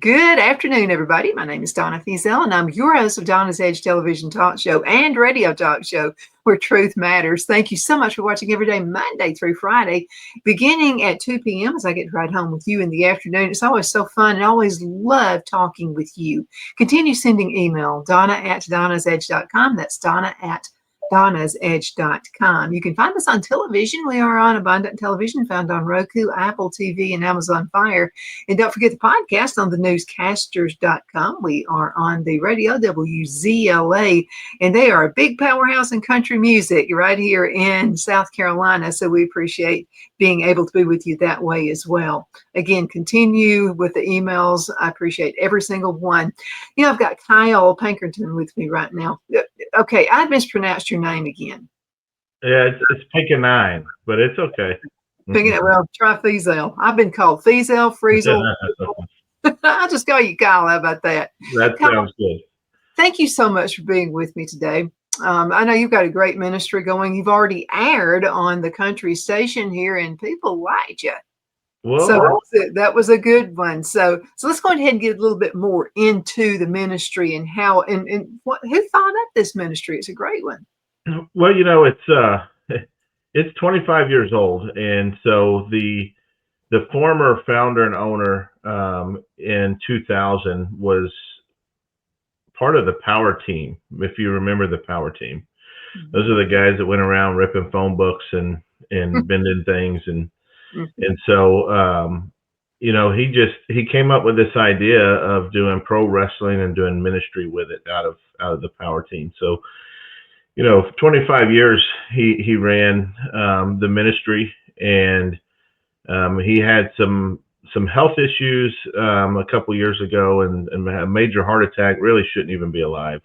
Good afternoon, everybody. My name is Donna Fiesel, and I'm your host of Donna's Edge television talk show and radio talk show where truth matters. Thank you so much for watching every day, Monday through Friday, beginning at 2 p.m. as I get to ride home with you in the afternoon. It's always so fun and I always love talking with you. Continue sending email, donna@donnasedge.com. That's donna@donnasedge.com. You can find us on television. We are on Abundant Television, found on Roku, Apple TV, and Amazon Fire. And don't forget the podcast on thenewscasters.com. We are on the radio, WZLA, and they are a big powerhouse in country music right here in South Carolina. So we appreciate being able to be with you that way as well. Again, continue with the emails. I appreciate every single one. You know, I've got Kiel Pankonien with me right now. Okay, I mispronounced your name again. Yeah, it's Pankonien, but it's okay. Well, try Fiesel. I've been called Fiesel, Friesel. I'll just call you Kyle. How about that? That sounds good. Thank you so much for being with me today. I know you've got a great ministry going. You've already aired on the country station here, and people liked you. Well, so that was a good one. So let's go ahead and get a little bit more into the ministry and how and who thought up this ministry. It's a great one. Well, you know, it's 25 years old, and so the former founder and owner in 2000 was part of the power team. If you remember the power team, those are the guys that went around ripping phone books and bending things, and so you know, he came up with this idea of doing pro wrestling and doing ministry with it out of the power team. So, you know, 25 years he ran the ministry, and he had some health issues a couple years ago, and a major heart attack. Really shouldn't even be alive.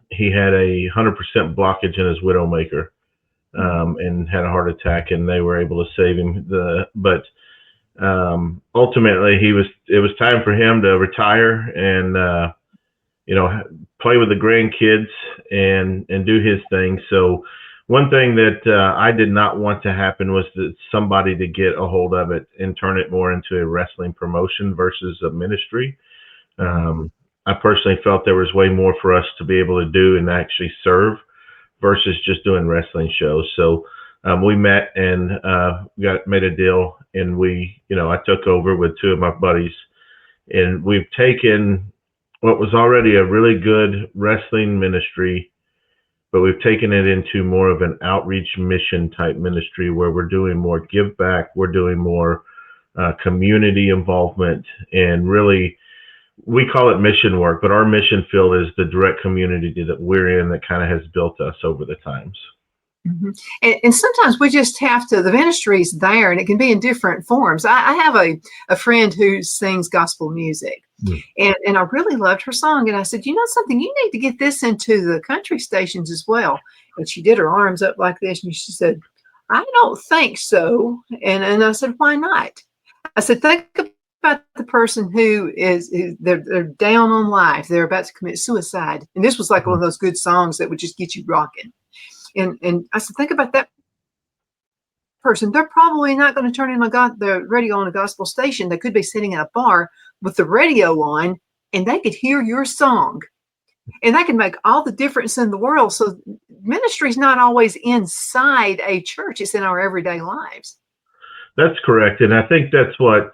He had a 100% blockage in his widowmaker, and had a heart attack, and they were able to save him. But ultimately, it was time for him to retire and you know, play with the grandkids and do his thing. So one thing that I did not want to happen was that somebody to get a hold of it and turn it more into a wrestling promotion versus a ministry. I personally felt there was way more for us to be able to do and actually serve versus just doing wrestling shows. So we met and made a deal, and I took over with two of my buddies, and we've taken what was already a really good wrestling ministry, but we've taken it into more of an outreach mission type ministry where we're doing more give back, we're doing more community involvement, and really we call it mission work, but our mission field is the direct community that we're in that kind of has built us over the times. Mm-hmm. And sometimes we just have to, the ministry's there, and it can be in different forms. I have a friend who sings gospel music, and I really loved her song. And I said, you know something, you need to get this into the country stations as well. And she did her arms up like this, and she said, I don't think so. And I said, why not? I said, think about the person who they're down on life. They're about to commit suicide. And this was like one of those good songs that would just get you rocking. And I said, think about that person. They're probably not going to turn in the radio on a gospel station. They could be sitting in a bar with the radio on, and they could hear your song. And that can make all the difference in the world. So ministry is not always inside a church. It's in our everyday lives. That's correct. And I think that's what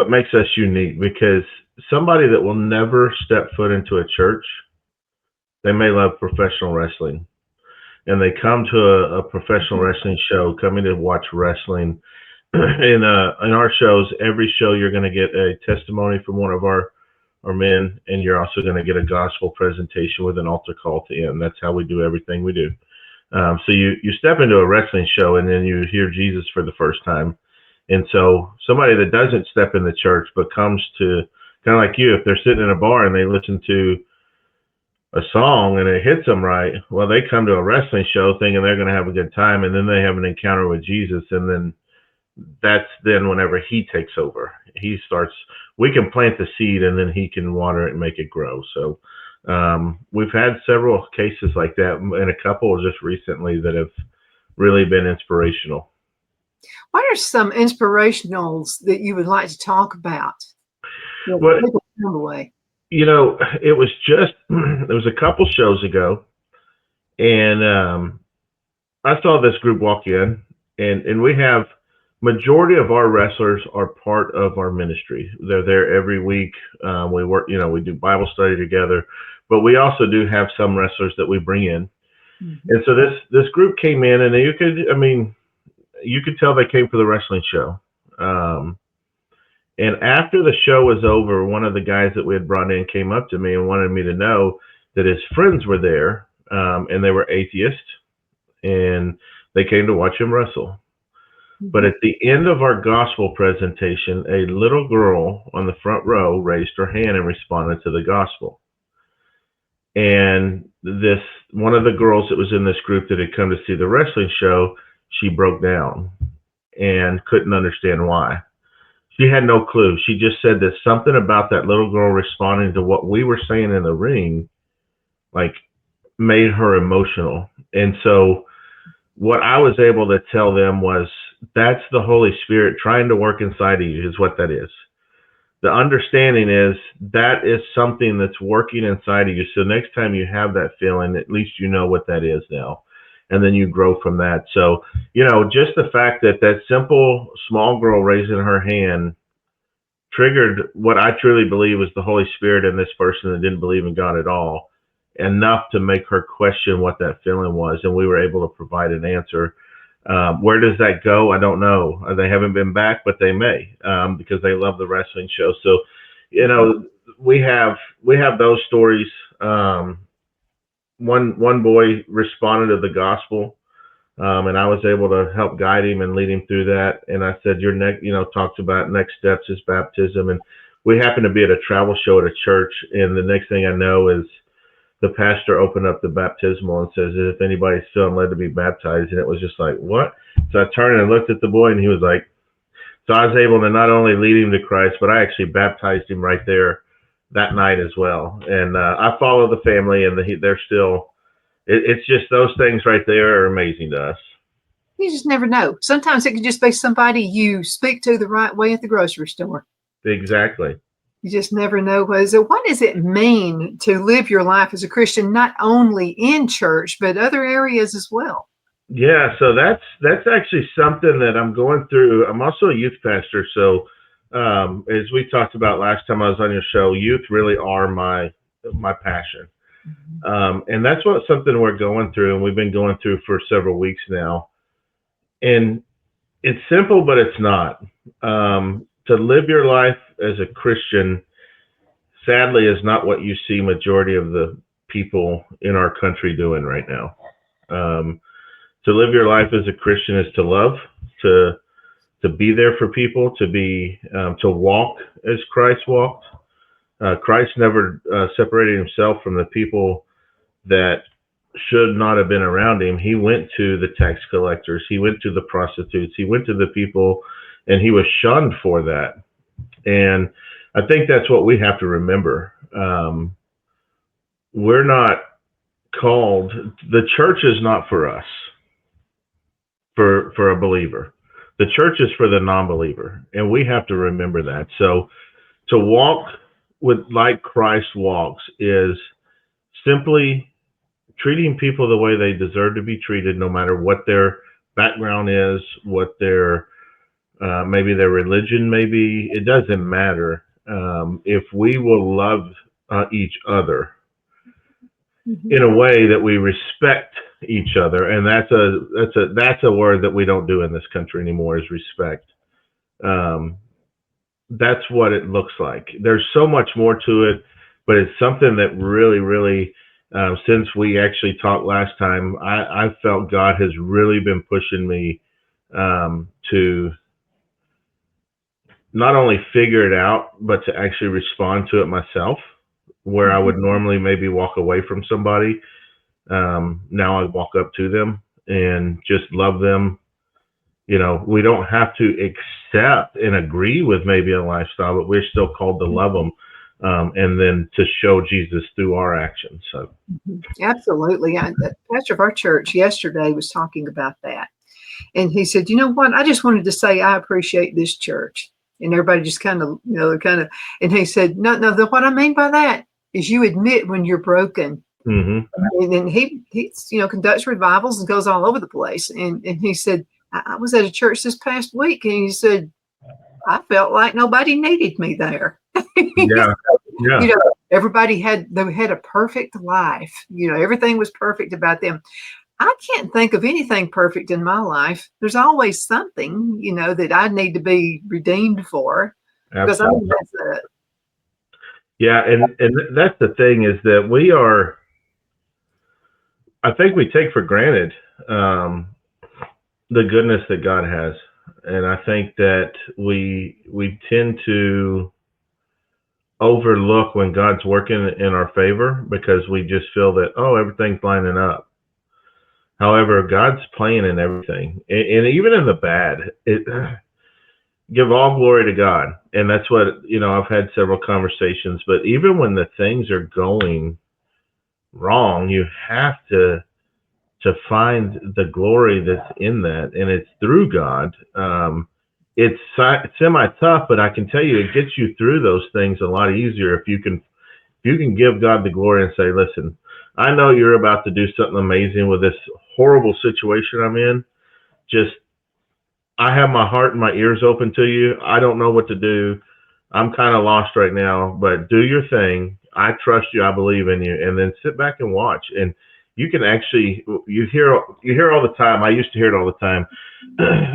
makes us unique, because somebody that will never step foot into a church, they may love professional wrestling, and they come to a professional wrestling show, coming to watch wrestling. In our shows, every show you're going to get a testimony from one of our men, and you're also going to get a gospel presentation with an altar call to end. That's how we do everything we do. So you step into a wrestling show, and then you hear Jesus for the first time. And so somebody that doesn't step in the church but comes to, kind of like you, if they're sitting in a bar and they listen to a song and it hits them right, well, they come to a wrestling show thinking they're going to have a good time, and then they have an encounter with Jesus, and then that's whenever he takes over. We can plant the seed, and then he can water it and make it grow. So we've had several cases like that, and a couple just recently that have really been inspirational. What are some inspirationals that you would like to talk about? Well, Away. It was a couple shows ago, and I saw this group walk in, and we have majority of our wrestlers are part of our ministry. They're there every week. We work, we do Bible study together, but we also do have some wrestlers that we bring in. Mm-hmm. And so this group came in, and you could tell they came for the wrestling show. And after the show was over, one of the guys that we had brought in came up to me and wanted me to know that his friends were there, and they were atheists, and they came to watch him wrestle. Mm-hmm. But at the end of our gospel presentation, a little girl on the front row raised her hand and responded to the gospel. And one of the girls that was in this group that had come to see the wrestling show, she broke down and couldn't understand why. She had no clue. She just said that something about that little girl responding to what we were saying in the ring, made her emotional. And so what I was able to tell them was, that's the Holy Spirit trying to work inside of you, is what that is. The understanding is that is something that's working inside of you. So next time you have that feeling, at least you know what that is now. And then you grow from that. So, just the fact that simple small girl raising her hand triggered what I truly believe was the Holy Spirit in this person that didn't believe in God at all, enough to make her question what that feeling was. And we were able to provide an answer. Where does that go? I don't know. They haven't been back, but they may, because they love the wrestling show. So, we have those stories. One boy responded to the gospel, and I was able to help guide him and lead him through that. And I said, talks about next steps is baptism. And we happened to be at a travel show at a church. And the next thing I know is the pastor opened up the baptismal and says, if anybody's feeling led to be baptized. And it was just like, what? So I turned and looked at the boy, and he was like, so I was able to not only lead him to Christ, but I actually baptized him right there that night as well. And I follow the family, and they're still, it's just those things right there are amazing to us. You just never know. Sometimes it could just be somebody you speak to the right way at the grocery store. Exactly. You just never know. What does it mean to live your life as a Christian, not only in church, but other areas as well? Yeah, so that's actually something that I'm going through. I'm also a youth pastor. So as we talked about last time I was on your show, youth really are my passion. Mm-hmm. And that's something we're going through, and we've been going through for several weeks now. And it's simple, but it's not. To live your life as a Christian, sadly, is not what you see majority of the people in our country doing right now. To live your life as a Christian is to love, to be there for people, to walk as Christ walked. Christ never separated himself from the people that should not have been around him. He went to the tax collectors. He went to the prostitutes. He went to the people, and he was shunned for that. And I think that's what we have to remember. We're not called, the church is not for us, for a believer. The church is for the non-believer, and we have to remember that. So to walk like Christ walks is simply treating people the way they deserve to be treated, no matter what their background is, what their maybe their religion may be. It doesn't matter. If we will love each other mm-hmm. in a way that we respect each other, and that's a word that we don't do in this country anymore, is respect. That's what it looks like. There's so much more to it, but it's something that really, really, since we actually talked last time, I felt God has really been pushing me to not only figure it out, but to actually respond to it myself, where I would normally maybe walk away from somebody. Now I walk up to them and just love them. We don't have to accept and agree with maybe a lifestyle, but we're still called to love them, and then to show Jesus through our actions. So, absolutely. The pastor of our church yesterday was talking about that. And he said, you know what? I just wanted to say I appreciate this church. And everybody just kind of, and he said, no, what I mean by that is you admit when you're broken. And then he conducts revivals and goes all over the place. And he said, I was at a church this past week, and he said, I felt like nobody needed me there. Yeah. Yeah. Everybody had a perfect life. Everything was perfect about them. I can't think of anything perfect in my life. There's always something, that I need to be redeemed for. Because I think that's it. Yeah, and that's the thing, is that I think we take for granted the goodness that God has. And I think that we tend to overlook when God's working in our favor, because we just feel that, everything's lining up. However, God's playing in everything, and even in the bad. Give all glory to God, and that's what I've had several conversations. But even when the things are going wrong, you have to find the glory that's in that, and it's through God. It's semi-tough, but I can tell you, it gets you through those things a lot easier if you can give God the glory and say, listen, I know you're about to do something amazing with this horrible situation I'm in. Just, I have my heart and my ears open to you. I don't know what to do. I'm kind of lost right now, but do your thing. I trust you. I believe in you. And then sit back and watch. And you can actually, you hear all the time. I used to hear it all the time.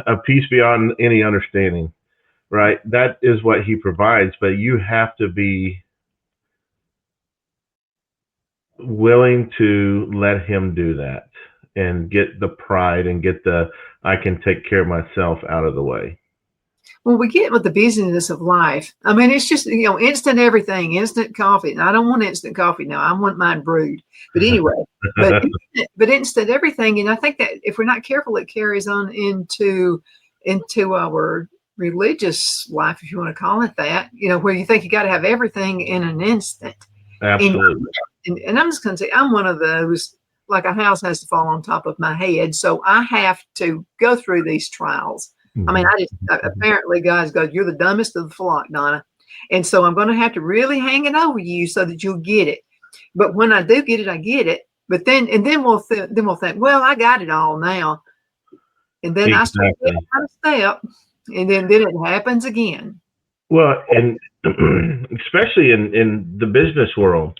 A peace beyond any understanding, right? That is what he provides, but you have to be willing to let him do that and get the pride and get the, I can take care of myself out of the way. Well, we get with the busyness of life. I mean, it's just, instant everything, instant coffee. And I don't want instant coffee now. I want mine brewed. But anyway, but instant everything. And I think that if we're not careful, it carries on into our religious life, if you want to call it that, where you think you got to have everything in an instant. Absolutely. And I'm just going to say, I'm one of those, like a house has to fall on top of my head. So I have to go through these trials. I mean, apparently guys go, you're the dumbest of the flock, Donna. And so I'm going to have to really hang it over you so that you'll get it. But when I do get it, I get it. But then we'll think, well, I got it all now. And then I start getting out of step, and then it happens again. Well, and especially in the business world,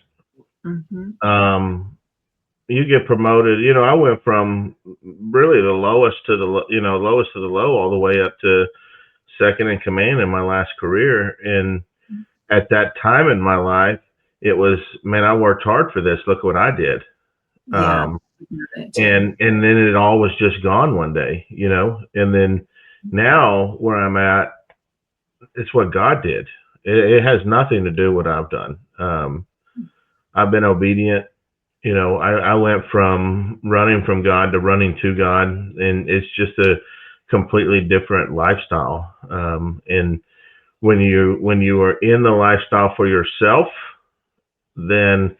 you get promoted. I went from really the lowest to the low, all the way up to second in command in my last career. And at that time in my life, it was, man, I worked hard for this. Look what I did. Yeah. And then it all was just gone one day, and then now where I'm at, it's what God did. It has nothing to do with what I've done. I've been obedient. I went from running from God to running to God, and it's just a completely different lifestyle. And when you are in the lifestyle for yourself, then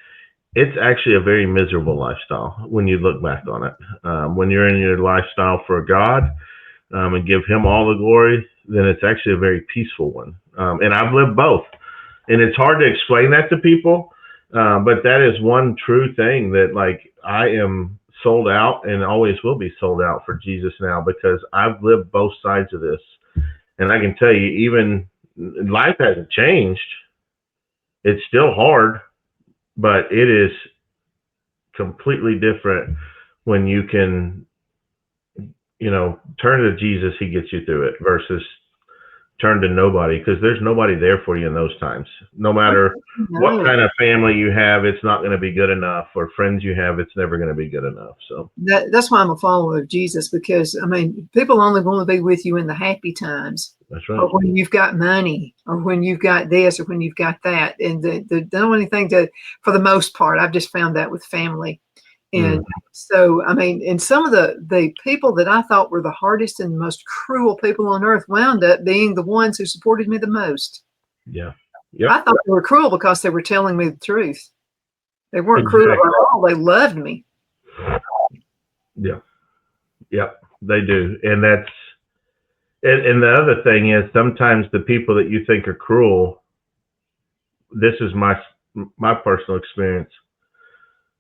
it's actually a very miserable lifestyle when you look back on it. When you're in your lifestyle for God, and give him all the glory, then it's actually a very peaceful one. And I've lived both, and it's hard to explain that to people. But that is one true thing, that like I am sold out and always will be sold out for Jesus now, because I've lived both sides of this. And I can tell you, even life hasn't changed. It's still hard, but it is completely different when you can, turn to Jesus. He gets you through it, versus turn to nobody, because there's nobody there for you in those times. No matter what kind of family you have, it's not going to be good enough, or friends you have, it's never going to be good enough. So that's why I'm a follower of Jesus, because I mean, people only want to be with you in the happy times. That's right. Or when you've got money, or when you've got this, or when you've got that. And the only thing for the most part, I've just found that with family. And so, I mean, and some of the people that I thought were the hardest and most cruel people on earth wound up being the ones who supported me the most. Yeah. I thought they were cruel because they were telling me the truth. They weren't cruel at all. They loved me. Yeah. Yep. They do. And and the other thing is sometimes the people that you think are cruel, this is my personal experience.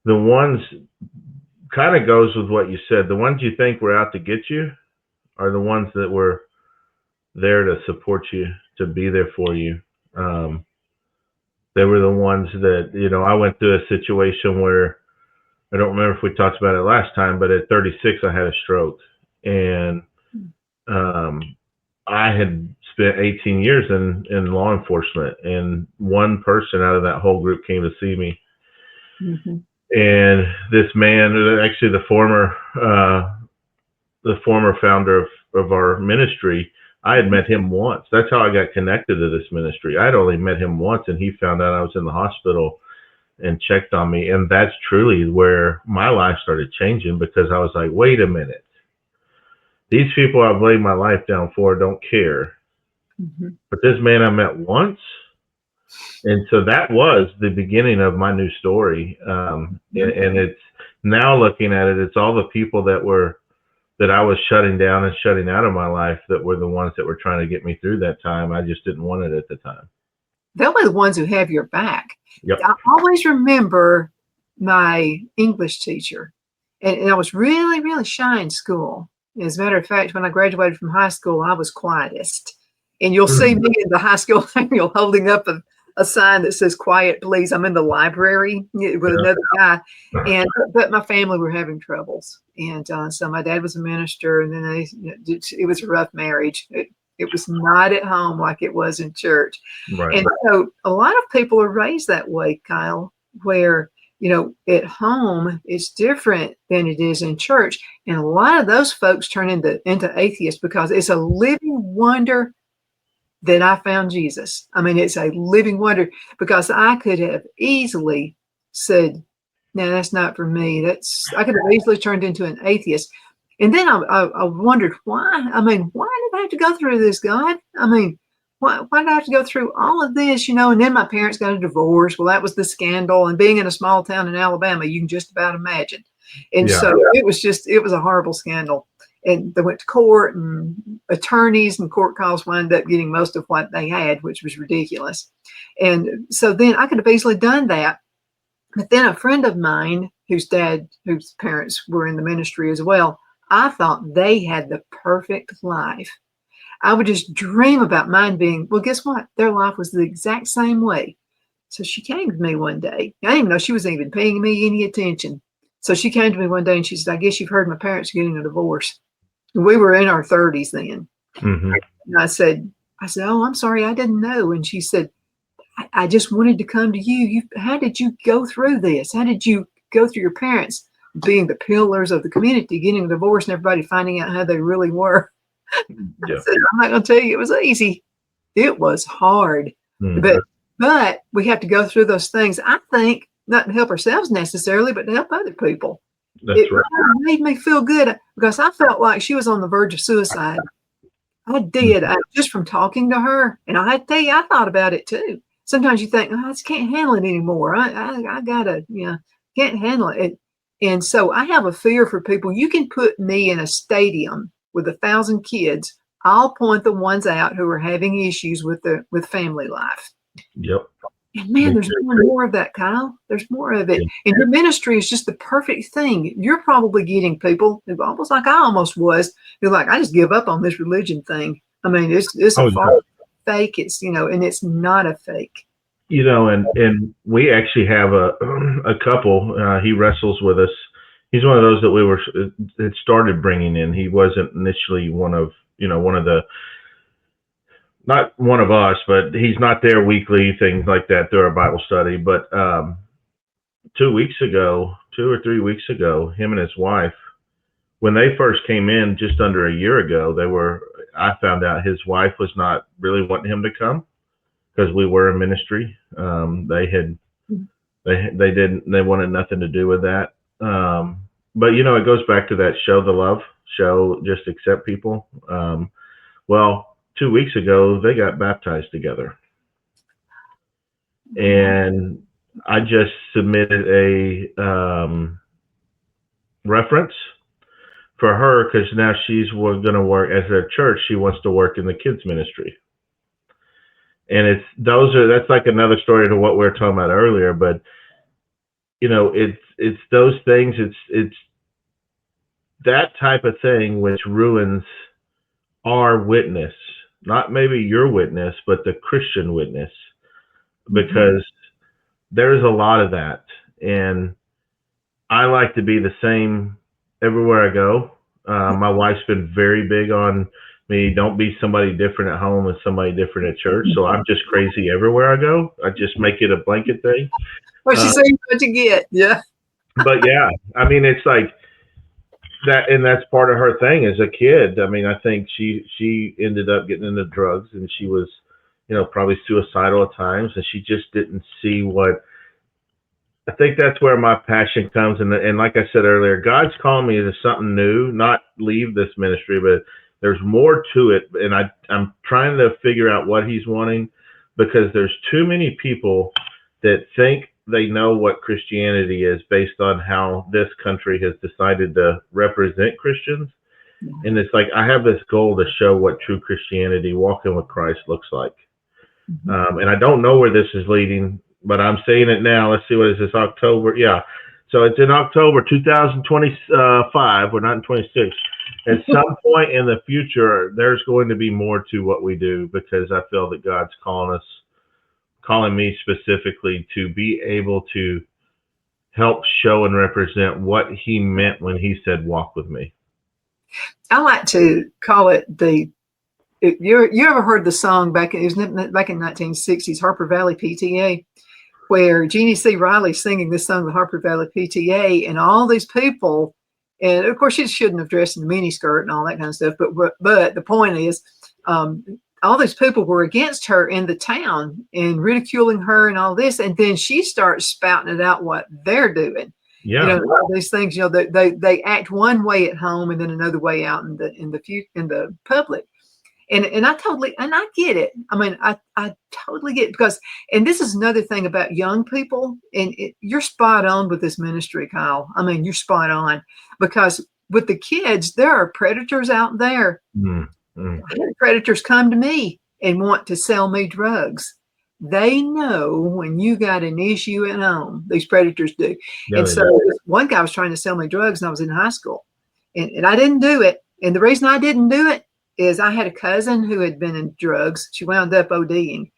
The ones kind of goes with what you said. The ones you think were out to get you are the ones that were there to support you, to be there for you. They were the ones that, I went through a situation where I don't remember if we talked about it last time, but at 36, I had a stroke. And I had spent 18 years in law enforcement, and one person out of that whole group came to see me. Mm-hmm. And this man, actually the former founder of our ministry, I had met him once. That's how I got connected to this ministry. I'd only met him once, and he found out I was in the hospital and checked on me. And that's truly where my life started changing, because I was like, wait a minute. These people I've laid my life down for don't care. Mm-hmm. But this man I met once. And so that was the beginning of my new story. And it's now looking at it, it's all the people that I was shutting down and shutting out of my life that were the ones that were trying to get me through that time. I just didn't want it at the time. They'll be the ones who have your back. Yep. I always remember my English teacher, and I was really, really shy in school. As a matter of fact, when I graduated from high school, I was quietest. And you'll see me in the high school annual holding up a sign that says "Quiet, please." I'm in the library with another guy, but my family were having troubles, and so my dad was a minister, and then it was a rough marriage. It was not at home like it was in church, Right. And so a lot of people are raised that way, Kyle, where at home it's different than it is in church, and a lot of those folks turn into atheists because it's a living wonder that I found Jesus. I mean, it's a living wonder, because I could have easily said, no, that's not for me. I could have easily turned into an atheist. And then I wondered why. I mean, why did I have to go through this, God? I mean, why did I have to go through all of this, And then my parents got a divorce. Well, that was the scandal. And being in a small town in Alabama, you can just about imagine. And so it was a horrible scandal. And they went to court, and attorneys and court calls wound up getting most of what they had, which was ridiculous. And so then I could have easily done that. But then a friend of mine whose parents were in the ministry as well, I thought they had the perfect life. I would just dream about mine being, well, guess what? Their life was the exact same way. So she came to me one day. I didn't even know she wasn't even paying me any attention. So she came to me one day and she said, I guess you've heard my parents getting a divorce. We were in our 30s then. Mm-hmm. And I said, oh, I'm sorry, I didn't know. And she said, I just wanted to come to you. How did you go through this? How did you go through your parents being the pillars of the community, getting a divorce, and everybody finding out how they really were? Yeah. I said, I'm not going to tell you it was easy. It was hard. Mm-hmm. But we have to go through those things, I think, not to help ourselves necessarily, but to help other people. It made me feel good, because I felt like she was on the verge of suicide. I did, just from talking to her. And I had to tell you, I thought about it too. Sometimes you think, I just can't handle it anymore. I gotta, can't handle it. And so I have a fear for people. You can put me in a stadium with 1,000 kids. I'll point the ones out who are having issues with family life. Yep. And man, there's more of that, Kyle. There's more of it. Yeah. And your ministry is just the perfect thing. You're probably getting people who, almost like I almost was, who like, I just give up on this religion thing. I mean, it's a false fake. It's, and it's not a fake. And we actually have a couple, he wrestles with us. He's one of those that it started bringing in. He wasn't initially one of the, not one of us, but he's not there weekly, things like that through our Bible study. But 2 or 3 weeks ago, him and his wife, when they first came in just under a year ago, I found out his wife was not really wanting him to come because we were in ministry. They wanted nothing to do with that. But it goes back to that show the love, just accept people. Well, 2 weeks ago, they got baptized together. And I just submitted a reference for her, because now she's going to work as a church. She wants to work in the kids ministry. And that's like another story to what we were talking about earlier. But, it's those things. It's that type of thing which ruins our witness, not maybe your witness, but the Christian witness, because there's a lot of that. And I like to be the same everywhere I go. My wife's been very big on me. Don't be somebody different at home and somebody different at church. So I'm just crazy everywhere I go. I just make it a blanket thing. Well, she said what you get. Yeah. But yeah, I mean, it's like that, and that's part of her thing as a kid. I mean, I think she ended up getting into drugs, and she was, probably suicidal at times, and she just didn't see what. I think that's where my passion comes, and like I said earlier, God's calling me to something new, not leave this ministry, but there's more to it, and I'm trying to figure out what He's wanting, because there's too many people that think they know what Christianity is based on how this country has decided to represent Christians. And it's like, I have this goal to show what true Christianity, walking with Christ, looks like. And I don't know where this is leading, but I'm saying it now. Let's see, what is this, October? Yeah. So it's in October 2025. We're not in 26. At some point in the future, there's going to be more to what we do, because I feel that God's calling me specifically to be able to help show and represent what He meant when He said, walk with me. I like to call it you ever heard the song back in 1960s, Harper Valley PTA, where Jeannie C. Riley's singing this song, the Harper Valley PTA, and all these people, and of course she shouldn't have dressed in a miniskirt and all that kind of stuff, but the point is, all these people were against her in the town and ridiculing her and all this, and then she starts spouting it out what they're doing. Yeah. All these things, they act one way at home and then another way out in the public. And I get it. I mean, I totally get it, because, and this is another thing about young people, and you're spot on with this ministry, Kyle. I mean, you're spot on, because with the kids, there are predators out there. Predators come to me and want to sell me drugs. They know when you got an issue at home. These predators do. Yeah, and so one guy was trying to sell me drugs, and I was in high school, and I didn't do it. And the reason I didn't do it is I had a cousin who had been in drugs. She wound up ODing.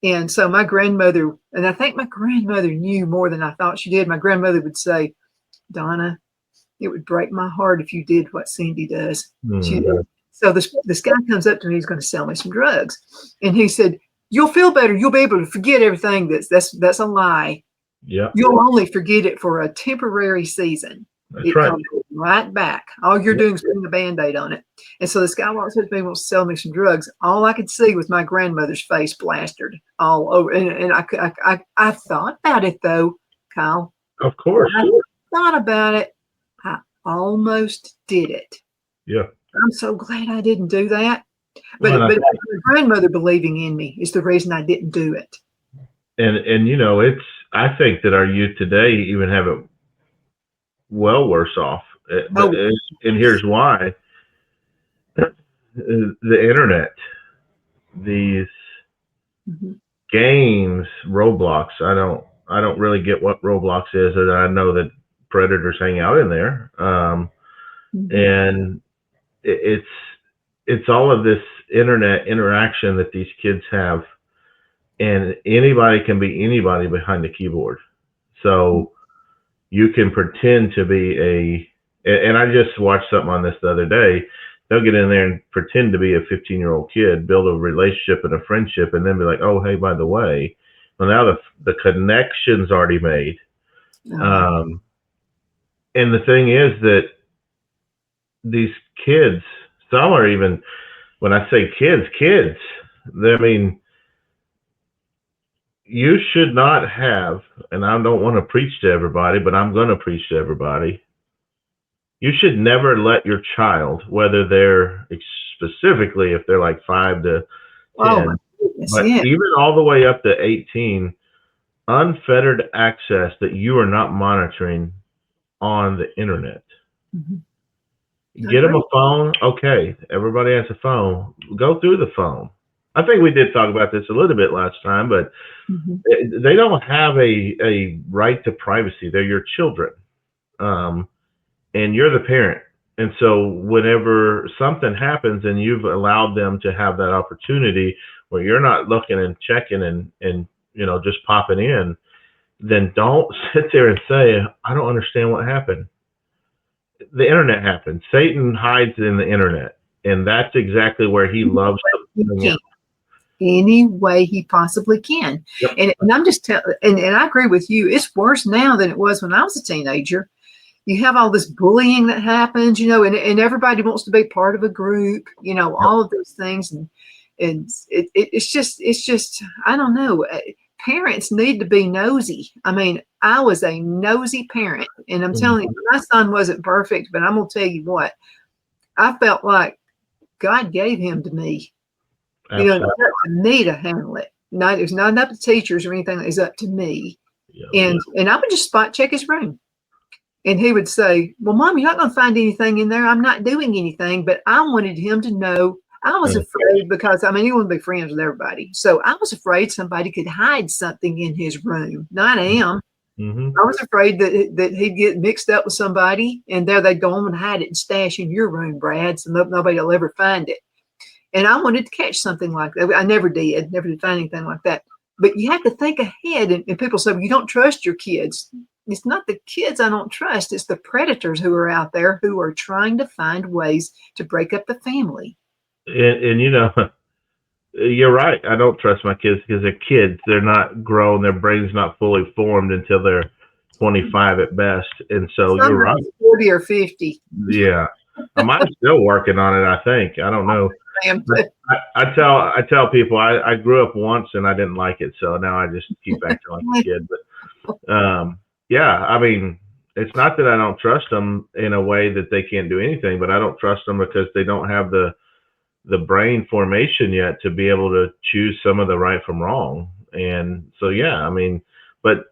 And so my grandmother, and I think my grandmother knew more than I thought she did. My grandmother would say, Donna, it would break my heart if you did what Cindy does. So this guy comes up to me, he's going to sell me some drugs. And he said, you'll feel better. You'll be able to forget everything. That's a lie. Yeah. You'll only forget it for a temporary season. That's right. Comes right back. All you're doing is putting a Band-Aid on it. And so this guy walks up to me and wants to sell me some drugs. All I could see was my grandmother's face plastered all over. And I thought about it, though, Kyle. Of course. I thought about it. I almost did it. Yeah. I'm so glad I didn't do that. But my grandmother believing in me is the reason I didn't do it. And I think that our youth today even have it well worse off. And here's why. The internet, these games, Roblox. I don't really get what Roblox is, and I know that predators hang out in there. And it's all of this internet interaction that these kids have, and anybody can be anybody behind the keyboard. So you can pretend to be and I just watched something on this the other day. They'll get in there and pretend to be a 15-year-old kid, build a relationship and a friendship, and then be like, oh, hey, by the way, well, now the connection's already made. And the thing is that these kids, some are even, when I say kids, I mean, you should not have, and I don't want to preach to everybody, but I'm going to preach to everybody. You should never let your child, whether they're specifically if they're like 5 to 10, but even all the way up to 18, unfettered access that you are not monitoring on the internet. Get them a phone. Okay, everybody has a phone. Go through the phone. I think we did talk about this a little bit last time, but they don't have a right to privacy. They're your children, and you're the parent. And so whenever something happens and you've allowed them to have that opportunity where you're not looking and checking and just popping in, then don't sit there and say, I don't understand what happened. The internet happened. Satan hides in the internet, and that's exactly where he loves to any way he possibly can. Yep. And I'm just telling, and I agree with you. It's worse now than it was when I was a teenager. You have all this bullying that happens, and everybody wants to be part of a group, all of those things. And it's just, I don't know. Parents need to be nosy. I mean, I was a nosy parent, and I'm telling you, my son wasn't perfect, but I'm going to tell you what, I felt like God gave him to me. It's up to me to handle it. It's not up to teachers or anything. It's up to me. And I would just spot check his room. And he would say, well, Mom, you're not going to find anything in there. I'm not doing anything. But I wanted him to know. I was afraid because, he wouldn't be friends with everybody. So I was afraid somebody could hide something in his room. Not him. I was afraid that he'd get mixed up with somebody, and there they'd go home and hide it and stash in your room, Brad, so nobody will ever find it. And I wanted to catch something like that. I never did find anything like that. But you have to think ahead. And people say, well, you don't trust your kids. It's not the kids I don't trust. It's the predators who are out there who are trying to find ways to break up the family. And you're right. I don't trust my kids because they're kids. They're not grown. Their brain's not fully formed until they're 25 at best. And so you're right. 40 or 50. Yeah. I'm still working on it, I think. I don't know. I tell people I grew up once and I didn't like it. So now I just keep acting like a kid. But it's not that I don't trust them in a way that they can't do anything, but I don't trust them because they don't have the brain formation yet to be able to choose some of the right from wrong. And so, but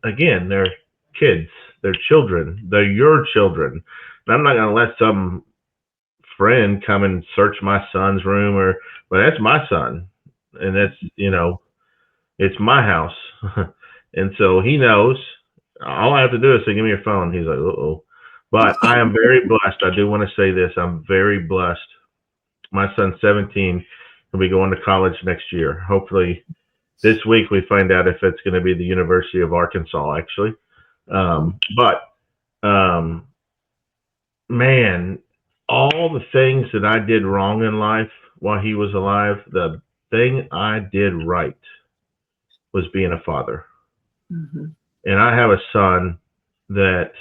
again, they're kids, they're children, they're your children. And I'm not going to let some friend come and search my son's room but that's my son. And that's, it's my house. And so he knows. All I have to do is say, give me your phone. He's like, uh-oh. But I am very blessed. I do want to say this. I'm very blessed. My son's 17. He'll be going to college next year. Hopefully this week we find out if it's going to be the University of Arkansas, actually. Man, all the things that I did wrong in life while he was alive, the thing I did right was being a father. And I have a son that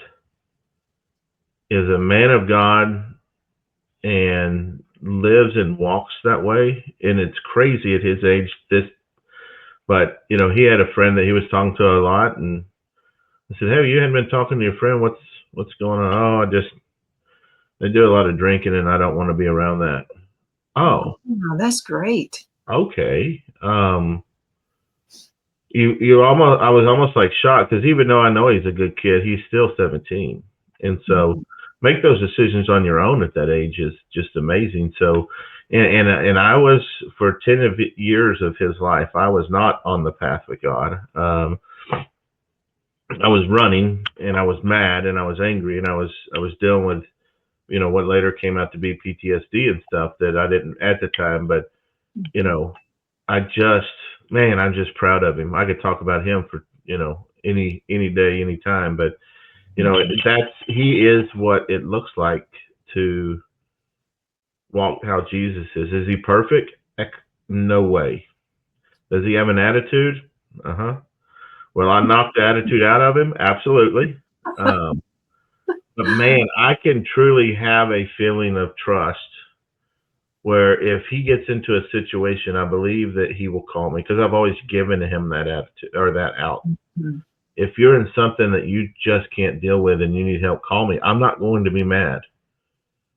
is a man of God and lives and walks that way. And it's crazy at his age, but he had a friend that he was talking to a lot, and I said, hey, you hadn't been talking to your friend. What's going on? Oh, they do a lot of drinking and I don't want to be around that. Oh, that's great. Okay. I was almost like shocked because even though I know he's a good kid, he's still 17. And so make those decisions on your own at that age is just amazing. So, and I was for 10 years of his life, I was not on the path with God. I was running and I was mad and I was angry and I was dealing with, what later came out to be PTSD and stuff that I didn't at the time. But, I'm just proud of him. I could talk about him for, any day, any time, but he is what it looks like to walk how Jesus is. Is he perfect? No way. Does he have an attitude? Well, I knocked the attitude out of him. Absolutely. But man, I can truly have a feeling of trust where if he gets into a situation, I believe that he will call me because I've always given him that attitude or that out. If you're in something that you just can't deal with and you need help, call me. I'm not going to be mad.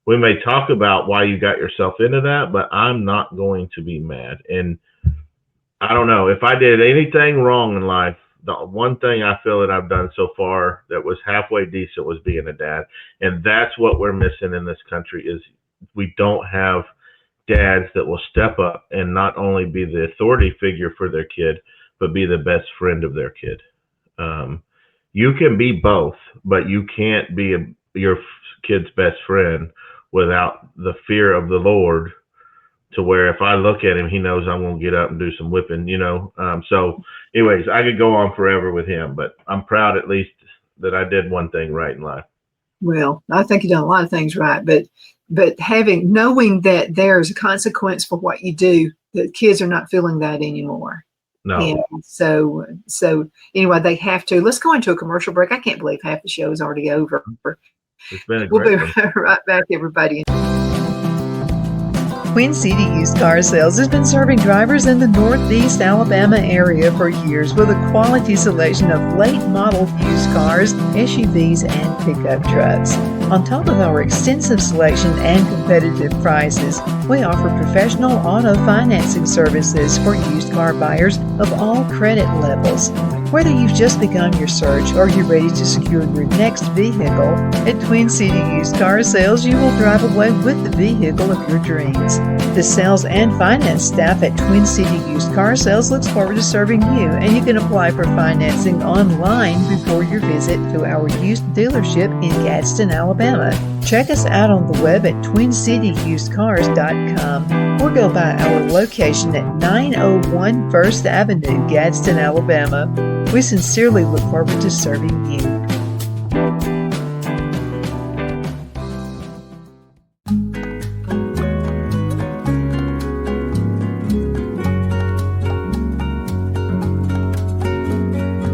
We may talk about why you got yourself into that, but I'm not going to be mad. And I don't know if I did anything wrong in life. The one thing I feel that I've done so far that was halfway decent was being a dad. And that's what we're missing in this country is we don't have dads that will step up and not only be the authority figure for their kid, but be the best friend of their kid. You can be both, but you can't be your kid's best friend without the fear of the Lord, to where if I look at him, he knows I'm going to get up and do some whipping, So anyways, I could go on forever with him, but I'm proud at least that I did one thing right in life. Well, I think you've done a lot of things right, but knowing that there's a consequence for what you do, that kids are not feeling that anymore. No. And so anyway, they have to. Let's go into a commercial break. I can't believe half the show is already over. It's been We'll be right back, everybody. Twin City Used Car Sales has been serving drivers in the Northeast Alabama area for years with a quality selection of late model used cars, SUVs, and pickup trucks. On top of our extensive selection and competitive prices, we offer professional auto financing services for used car buyers of all credit levels. Whether you've just begun your search or you're ready to secure your next vehicle, at Twin City Used Car Sales, you will drive away with the vehicle of your dreams. The sales and finance staff at Twin City Used Car Sales looks forward to serving you, and you can apply for financing online before your visit to our used dealership in Gadsden, Alabama. Check us out on the web at twincityusedcars.com or go by our location at 901 First Avenue, Gadsden, Alabama. We sincerely look forward to serving you.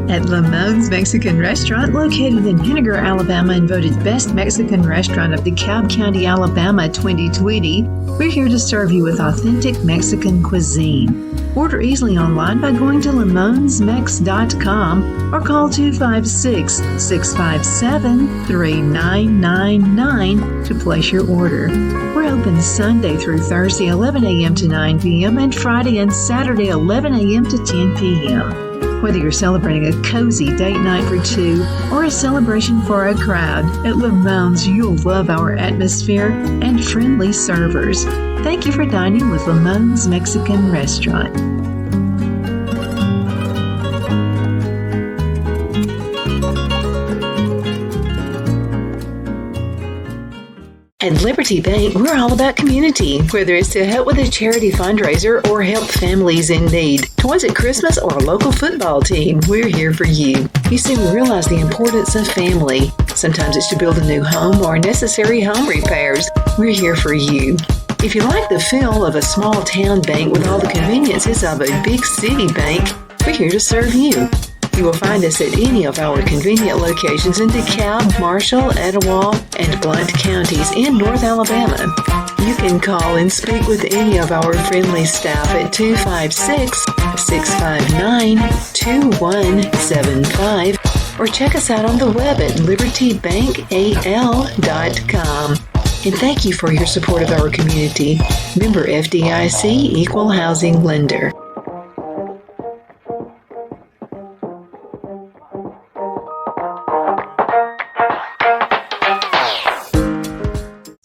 At Lamone's Mexican Restaurant, located in Henniger, Alabama, and voted Best Mexican Restaurant of DeKalb County, Alabama 2020, we're here to serve you with authentic Mexican cuisine. Order easily online by going to lamonsmex.com or call 256-657-3999 to place your order. We're open Sunday through Thursday 11 a.m. to 9 p.m. and Friday and Saturday 11 a.m. to 10 p.m. Whether you're celebrating a cozy date night for two or a celebration for a crowd, at Lamone's you'll love our atmosphere and friendly servers. Thank you for dining with Lamone's Mexican Restaurant. At Liberty Bank, we're all about community, whether it's to help with a charity fundraiser or help families in need. Toys at Christmas or a local football team, we're here for you. You see, we realize the importance of family. Sometimes it's to build a new home or necessary home repairs. We're here for you. If you like the feel of a small town bank with all the conveniences of a big city bank, we're here to serve you. You will find us at any of our convenient locations in DeKalb, Marshall, Etowah, and Blount counties in North Alabama. You can call and speak with any of our friendly staff at 256-659-2175 or check us out on the web at libertybankal.com. And thank you for your support of our community. Member FDIC Equal Housing Lender.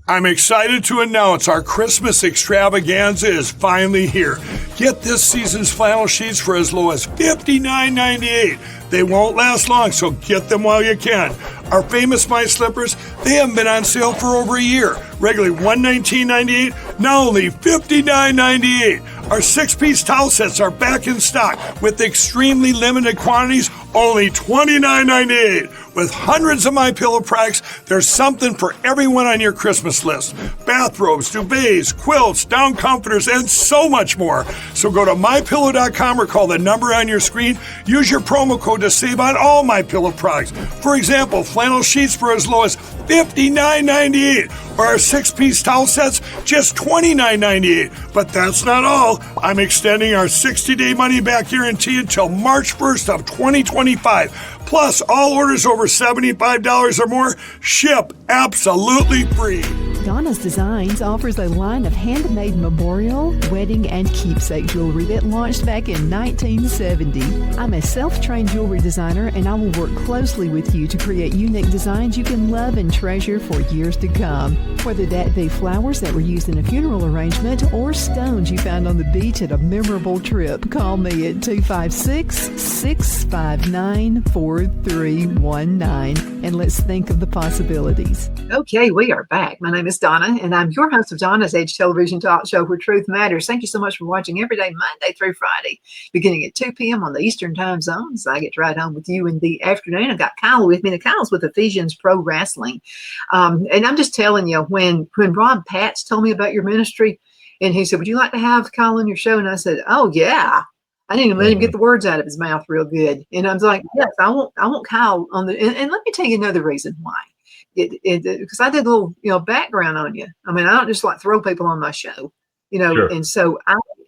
I'm excited to announce our Christmas extravaganza is finally here. Get this season's flannel sheets for as low as $59.98. They won't last long, so get them while you can. Our famous My Slippers, they haven't been on sale for over a year. Regularly $119.98, now only $59.98. Our 6-piece towel sets are back in stock with extremely limited quantities, only $29.98. With hundreds of MyPillow products, there's something for everyone on your Christmas list. Bathrobes, duvets, quilts, down comforters, and so much more. So go to MyPillow.com or call the number on your screen. Use your promo code to save on all MyPillow products. For example, flannel sheets for as low as $59.98, or our 6-piece towel sets, just $29.98. But that's not all. I'm extending our 60-day money-back guarantee until March 1st of 2025. Plus, all orders over $75 or more ship absolutely free. Donna's Designs offers a line of handmade memorial, wedding, and keepsake jewelry that launched back in 1970. I'm a self-trained jewelry designer, and I will work closely with you to create unique designs you can love and treasure for years to come. Whether that be flowers that were used in a funeral arrangement or stones you found on the beach at a memorable trip, call me at 256-659-4319, and let's think of the possibilities. Okay, we are back. My name is Donna, and I'm your host of Donna's Age television talk show where truth matters. Thank you so much for watching every day, Monday through Friday, beginning at 2 p.m. on the Eastern Time Zone. So I get to ride home with you in the afternoon. I've got Kyle with me. And Kyle's with Ephesians Pro Wrestling. And I'm just telling you, when Rob Patz told me about your ministry, and he said, would you like to have Kyle on your show? And I said, oh, yeah. I didn't even let him get the words out of his mouth real good. And I was like, yes, I want Kyle on the, and let me tell you another reason why. Because I did a little, background on you. I mean, I don't just like throw people on my show, Sure. And so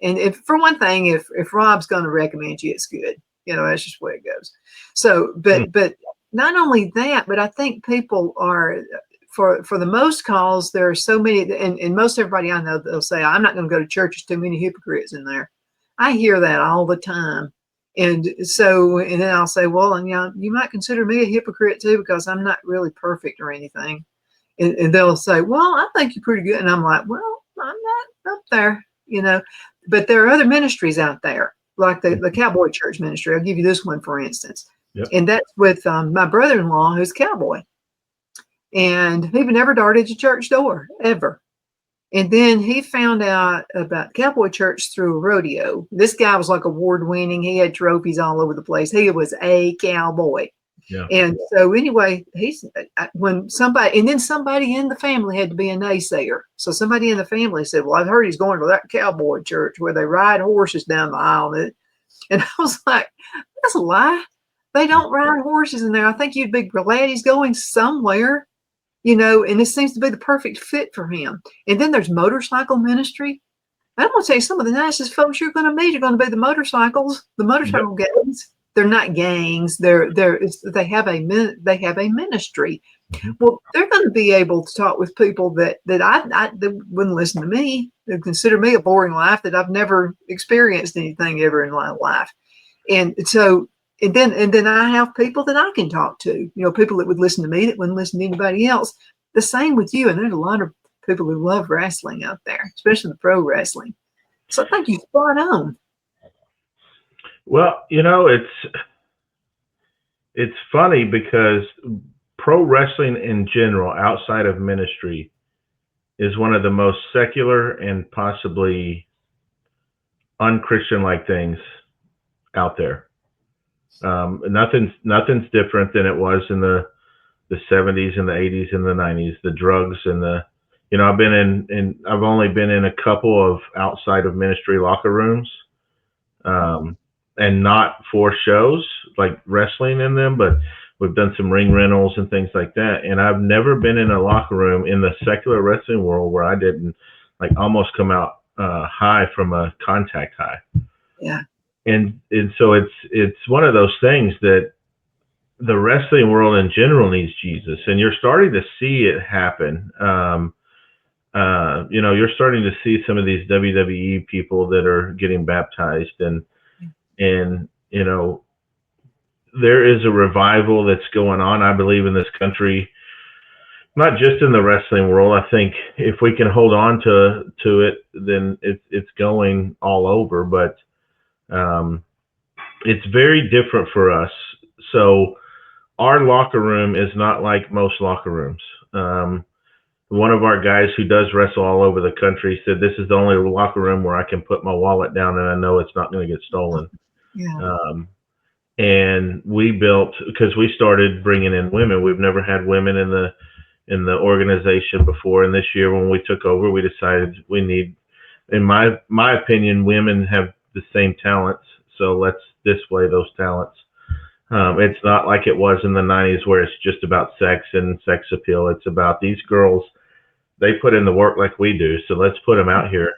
if for one thing, if Rob's going to recommend you, it's good. That's just the way it goes. So, but not only that, but I think people are, for the most calls, there are so many, and most everybody I know, they'll say, I'm not going to go to church. There's too many hypocrites in there. I hear that all the time. And then I'll say, well, you might consider me a hypocrite too, because I'm not really perfect or anything. And they'll say, well, I think you're pretty good. And I'm like, well, I'm not up there, but there are other ministries out there, like the Cowboy Church ministry. I'll give you this one, for instance. Yep. And that's with my brother-in-law, who's a cowboy. And he never darted a church door, ever. And then he found out about Cowboy Church through a rodeo. This guy was like award-winning. He had trophies all over the place. He was a cowboy. Yeah. And so anyway, somebody in the family had to be a naysayer. So somebody in the family said, well, I've heard he's going to that cowboy church where they ride horses down the aisle. And I was like, that's a lie. They don't ride horses in there. I think you'd be glad he's going somewhere. And this seems to be the perfect fit for him. And then there's motorcycle ministry. I'm going to tell you, some of the nicest folks you're going to meet are going to be the motorcycle gangs. They're not gangs. They have a ministry. Mm-hmm. Well, they're going to be able to talk with people that wouldn't listen to me. They consider me a boring life, that I've never experienced anything ever in my life. And so, And then I have people that I can talk to, people that would listen to me that wouldn't listen to anybody else. The same with you. And there's a lot of people who love wrestling out there, especially the pro wrestling. So I think you're spot on. Well, it's funny because pro wrestling in general, outside of ministry, is one of the most secular and possibly unchristian-like things out there. Nothing's different than it was in the 70s and the 80s and the 90s. The drugs and I've only been in a couple of outside of ministry locker rooms, and not for shows like wrestling in them, but we've done some ring rentals and things like that. And I've never been in a locker room in the secular wrestling world where I didn't almost come out high from a contact high. Yeah. And so it's one of those things that the wrestling world in general needs Jesus, and you're starting to see it happen. You're starting to see some of these WWE people that are getting baptized, and there is a revival that's going on, I believe, in this country, not just in the wrestling world. I think if we can hold on to it, then it's going all over, but it's very different for us. So our locker room is not like most locker rooms. One of our guys who does wrestle all over the country said, this is the only locker room where I can put my wallet down and I know it's not going to get stolen. Yeah. And we built, because we started bringing in women. We've never had women in the organization before. And this year when we took over, we decided we need, in my opinion, women have the same talents. So let's display those talents. It's not like it was in the 90s where it's just about sex and sex appeal. It's about these girls. They put in the work like we do. So let's put them out here.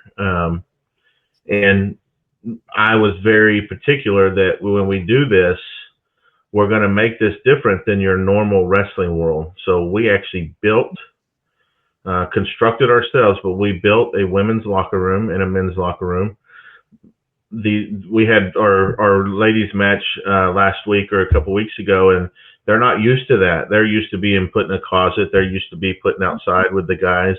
And I was very particular that when we do this, we're going to make this different than your normal wrestling world. So we actually built constructed ourselves, but we built a women's locker room and a men's locker room. We had our ladies match last week or a couple weeks ago, and they're not used to that. They're used to being put in a closet. They're used to be putting outside with the guys.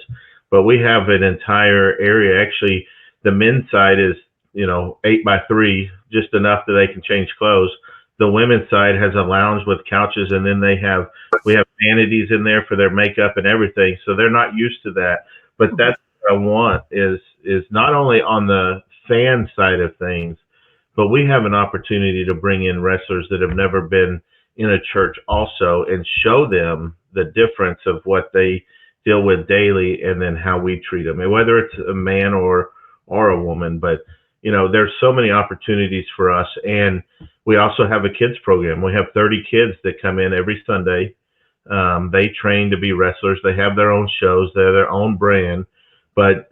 But we have an entire area. Actually, the men's side is 8x3, just enough that they can change clothes. The women's side has a lounge with couches, and then we have vanities in there for their makeup and everything. So they're not used to that. But that's what I want is not only on the fan side of things, but we have an opportunity to bring in wrestlers that have never been in a church also, and show them the difference of what they deal with daily, and then how we treat them, and whether it's a man or a woman. But there's so many opportunities for us. And we also have a kids program. We have 30 kids that come in every Sunday. They train to be wrestlers. They have their own shows. They're their own brand. But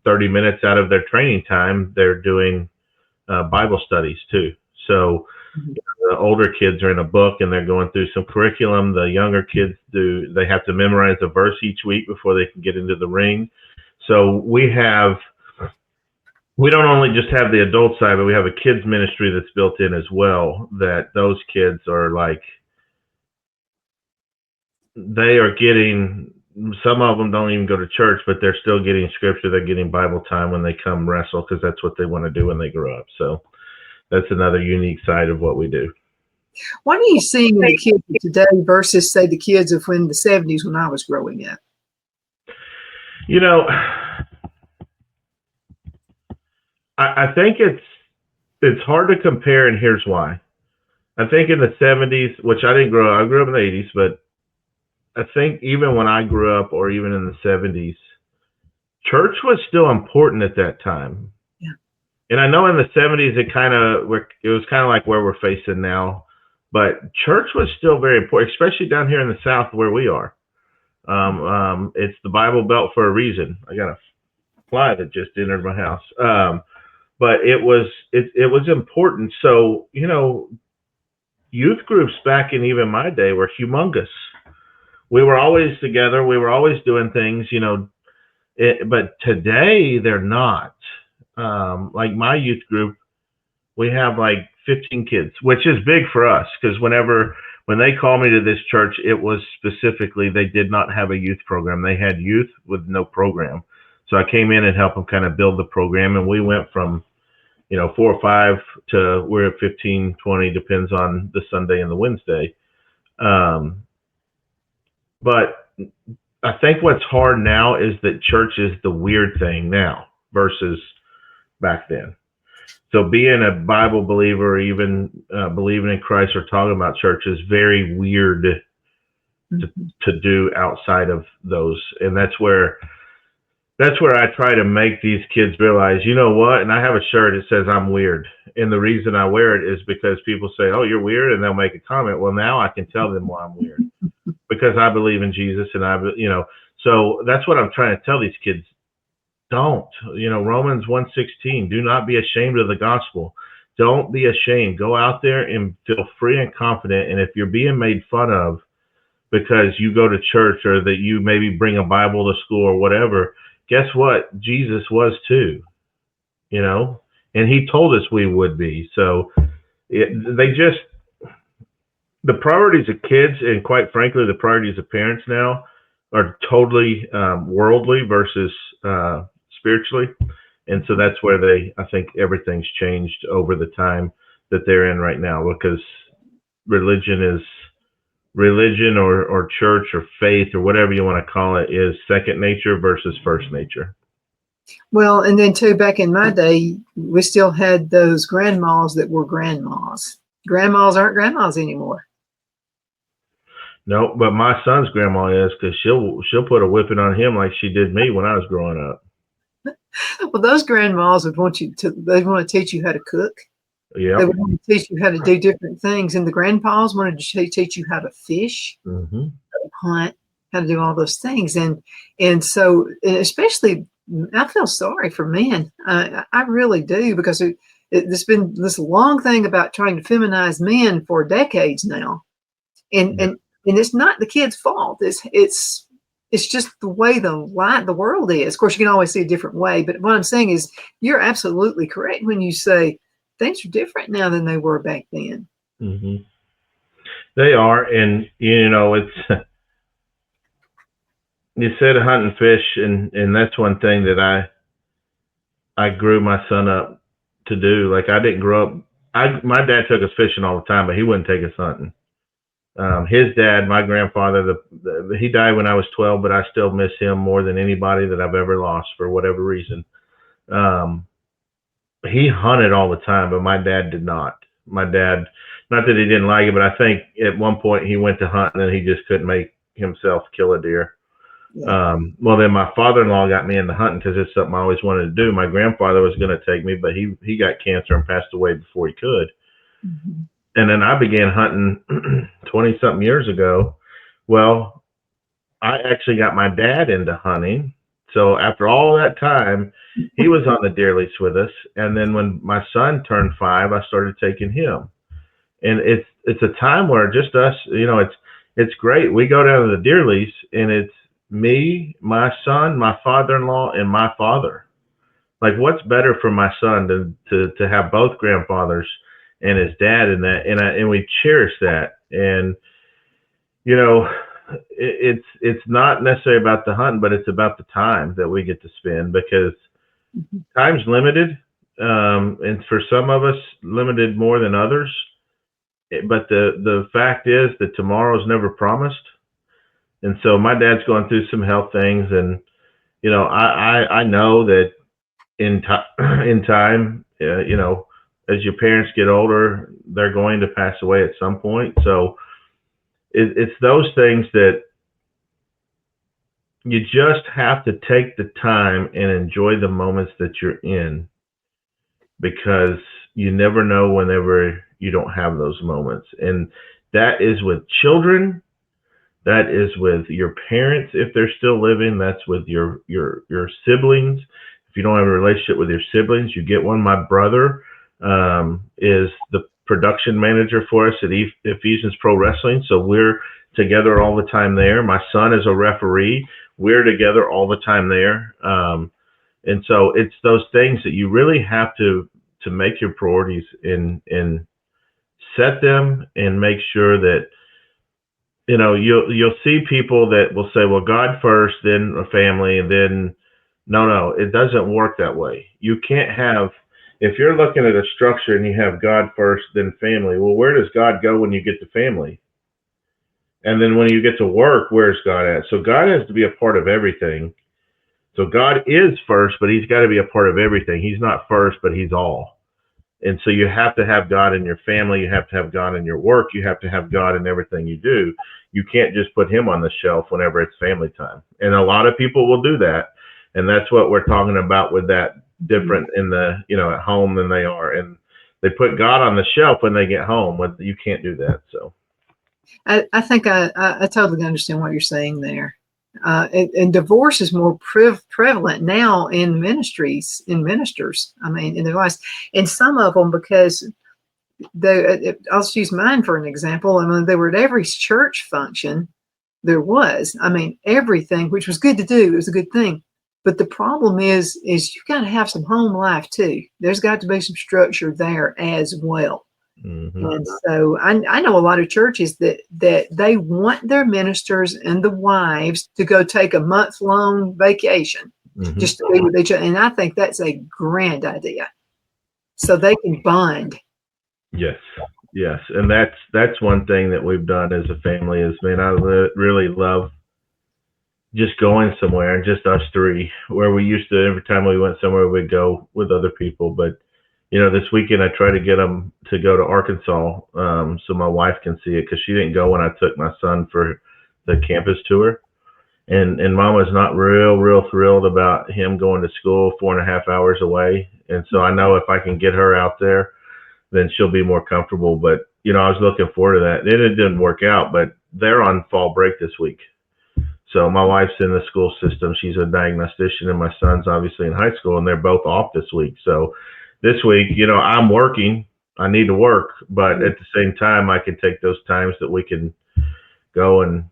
30 minutes out of their training time, they're doing Bible studies too. So the older kids are in a book and they're going through some curriculum. The younger kids they have to memorize a verse each week before they can get into the ring. So we don't only just have the adult side, but we have a kids ministry that's built in as well, that those kids are like, they are getting, some of them don't even go to church, but they're still getting scripture. They're getting Bible time when they come wrestle, because that's what they want to do when they grow up. So that's another unique side of what we do. What are you seeing in the kids of today versus, say, the kids of the 70s when I was growing up? I think it's hard to compare, and here's why. I think in the 70s, which I didn't grow up, I grew up in the 80s, but I think even when I grew up, or even in the 70s, church was still important at that time. Yeah. And I know in the 70s, it was kind of like where we're facing now, but church was still very important, especially down here in the South where we are. It's the Bible Belt for a reason. I got a fly that just entered my house. But it was important. So, youth groups back in even my day were humongous. We were always together. We were always doing things, but today they're not. Like my youth group, we have like 15 kids, which is big for us, because when they called me to this church, it was specifically, they did not have a youth program. They had youth with no program. So I came in and helped them kind of build the program, and we went from 4 or 5 to we're at 15, 20, depends on the Sunday and the Wednesday. But I think what's hard now is that church is the weird thing now versus back then. So being a Bible believer, or even believing in Christ or talking about church, is very weird to do outside of those. And that's where I try to make these kids realize, you know what? And I have a shirt that says I'm weird. And the reason I wear it is because people say, oh, you're weird. And they'll make a comment. Well, now I can tell them why I'm weird, because I believe in Jesus. And so that's what I'm trying to tell these kids. Don't, Romans 1:16, do not be ashamed of the gospel. Don't be ashamed. Go out there and feel free and confident. And if you're being made fun of because you go to church, or that you maybe bring a Bible to school or whatever, guess what? Jesus was too, and he told us we would be. So the priorities of kids, and quite frankly, the priorities of parents now, are totally worldly versus spiritually. And so that's where I think everything's changed over the time that they're in right now, because religion or church or faith or whatever you want to call it is second nature versus first nature. Well, and then too, back in my day, we still had those grandmas that were grandmas. Grandmas aren't grandmas anymore. No, but my son's grandma is, because she'll put a whipping on him like she did me when I was growing up. Well, those grandmas would want to teach you how to cook. Yeah. They would want to teach you how to do different things. And the grandpas wanted to teach you how to fish, how to hunt, how to do all those things. And so, especially, I feel sorry for men. I really do, because there's been this long thing about trying to feminize men for decades now. And it's not the kid's fault. It's it's just the way the world is. Of course, you can always see a different way, but what I'm saying is you're absolutely correct when you say things are different now than they were back then. Mm-hmm. They are, and it's you said hunt and fish, and that's one thing that I grew my son up to do. Like I didn't grow up. My dad took us fishing all the time, but he wouldn't take us hunting. His dad, my grandfather, he died when I was 12, but I still miss him more than anybody that I've ever lost for whatever reason. He hunted all the time, but my dad did not. My dad, not that he didn't like it, but I think at one point he went to hunt and he just couldn't make himself kill a deer. Yeah. Well, then my father-in-law got me into hunting because it's something I always wanted to do. My grandfather was going to take me, but he got cancer and passed away before he could. Mm-hmm. And then I began hunting 20-something years ago. Well, I actually got my dad into hunting. So after all that time, he was on the deer lease with us. And then when my son turned 5, I started taking him. And it's a time where just us, it's great. We go down to the deer lease, and it's me, my son, my father-in-law, and my father. Like, what's better for my son to have both grandfathers and his dad in that, and we cherish that. And it's not necessarily about the hunting, but it's about the time that we get to spend, because time's limited, and for some of us limited more than others. But the fact is that tomorrow's never promised. And so my dad's going through some health things, and I know that in time, as your parents get older, they're going to pass away at some point. So it's those things that you just have to take the time and enjoy the moments that you're in, because you never know whenever you don't have those moments. And that is with children. That is with your parents if they're still living. That's with your siblings. If you don't have a relationship with your siblings, you get one. My brother is the production manager for us at Ephesians Pro Wrestling, so we're together all the time there. My son is a referee. We're together all the time there. And so it's those things that you really have to make your priorities and set them, and make sure that you'll see people that will say, well, God first, then a family, and then no, it doesn't work that way. You can't have, if you're looking at a structure and you have God first, then family, well, where does God go when you get to family? And then when you get to work, where's God at? So God has to be a part of everything. So God is first, but he's got to be a part of everything. He's not first, but he's all. And so you have to have God in your family. You have to have God in your work. You have to have God in everything you do. You can't just put him on the shelf whenever it's family time. And a lot of people will do that. And that's what we're talking about with that different in the, at home than they are. And they put God on the shelf when they get home. You can't do that. So I think I totally understand what you're saying there. And divorce is more prevalent now in ministers. I mean, in their lives, and some of them, because I'll just use mine for an example. I mean, they were at every church function. There was, everything, which was good to do. It was a good thing. But the problem is you've got to have some home life too. There's got to be some structure there as well. Mm-hmm. And so I know a lot of churches that they want their ministers and the wives to go take a month-long vacation, mm-hmm. just to be with each other. And I think that's a grand idea, so they can bond. Yes. And that's one thing that we've done as a family is, man, I really love just going somewhere, and just us three, where we used to, every time we went somewhere, we'd go with other people. But this weekend I tried to get them to go to Arkansas, so my wife can see it, because she didn't go when I took my son for the campus tour. And Mama's not real thrilled about him going to school 4.5 hours away. And so I know if I can get her out there, then she'll be more comfortable. But, I was looking forward to that. And it didn't work out, but they're on fall break this week. So my wife's in the school system. She's a diagnostician, and my son's obviously in high school, and they're both off this week. So this week, I'm working. I need to work, but at the same time, I can take those times that we can go and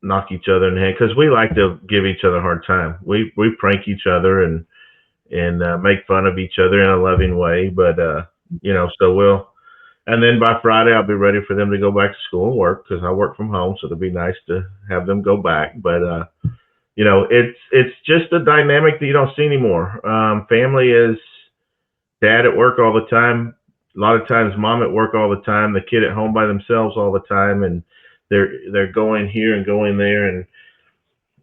knock each other in the head, because we like to give each other a hard time. We prank each other and make fun of each other in a loving way. But so and then by Friday I'll be ready for them to go back to school and work, because I work from home, so it'll be nice to have them go back. But it's just a dynamic that you don't see anymore. Family is dad at work all the time. A lot of times mom at work all the time, the kid at home by themselves all the time, and they're going here and going there, and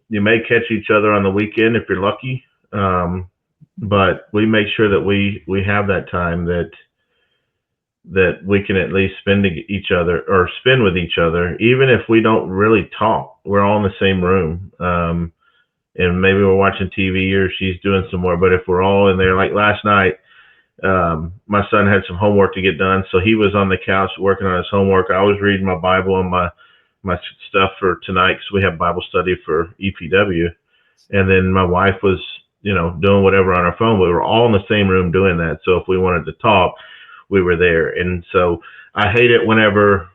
you may catch each other on the weekend if you're lucky. But we make sure that we have that time that we can at least spend with each other, even if we don't really talk. We're all in the same room, and maybe we're watching TV or she's doing some more. But if we're all in there, like last night, my son had some homework to get done, so he was on the couch working on his homework. I was reading my Bible and my stuff for tonight, because we have Bible study for EPW, and then my wife was doing whatever on her phone. We were all in the same room doing that, so if we wanted to talk, we were there. And so I hate it whenever